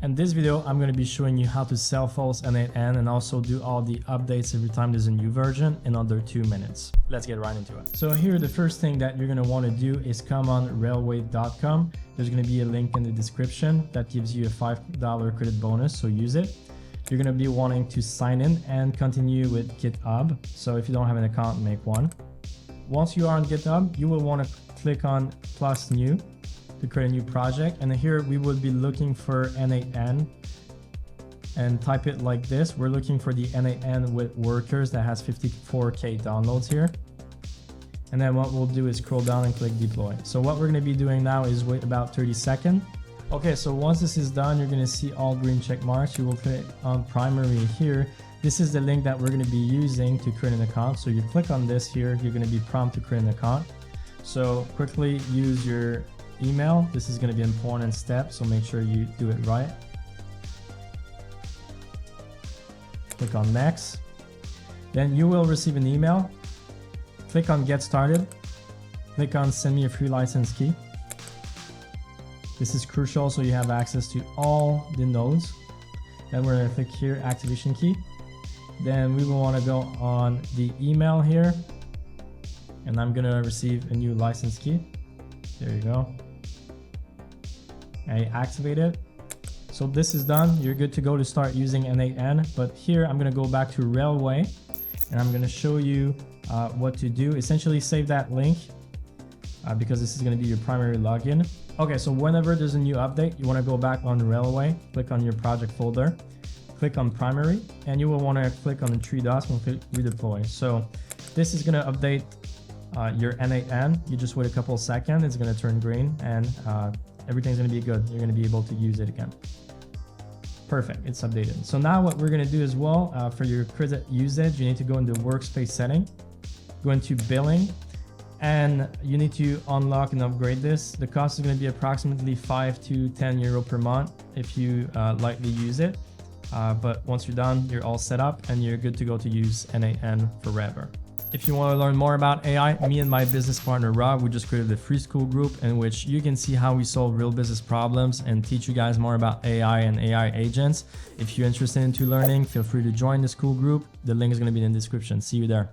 In this video, I'm going to be showing you how to self-host N8N and also do all the updates every time there's a new version in under 2 minutes. Let's get right into it. So here, the first thing that you're going to want to do is come on railway.com. There's going to be a link in the description that gives you a $5 credit bonus, so use it. You're going to be wanting to sign in and continue with GitHub. So if you don't have an account, make one. Once you are on GitHub, you will want to click on plus new to create a new project, and here we would be looking for N8N and type it like this. We're looking for the N8N with workers that has 54k downloads here, and then what we'll do is scroll down and click deploy. So what we're going to be doing now is wait about 30 seconds. Okay, so once this is done, you're going to see all green check marks. You will click on primary here. This is the link that we're going to be using to create an account. So you click on this here, you're going to be prompted to create an account. So quickly use your email. This is going to be an important step, so make sure you do it right. Click on next. Then you will receive an email. Click on get started. Click on send me a free license key. This is crucial so you have access to all the nodes. Then we're going to click here activation key. Then we will want to go on the email here, and I'm going to receive a new license key. There you go. I activate it. So this is done. You're good to go to start using N8N. But here I'm going to go back to Railway, and I'm going to show you what to do. Essentially save that link because this is going to be your primary login. Okay, so whenever there's a new update, you want to go back on Railway, click on your project folder, click on primary, and you will want to click on the three dots and click redeploy. So this is going to update your N8N. You just wait a couple of seconds, it's going to turn green, and everything's going to be good. You're going to be able to use it again. Perfect, it's updated. So now what we're going to do as well, for your credit usage, you need to go into workspace setting, go into billing, and you need to unlock and upgrade this. The cost is going to be approximately 5 to 10 euro per month if you lightly use it. But once you're done, you're all set up and you're good to go to use N8N forever. If you want to learn more about AI, me and my business partner Rob, we just created a free Skool group in which you can see how we solve real business problems and teach you guys more about AI and AI agents. If you're interested into learning, feel free to join the Skool group. The link is going to be in the description. See you there.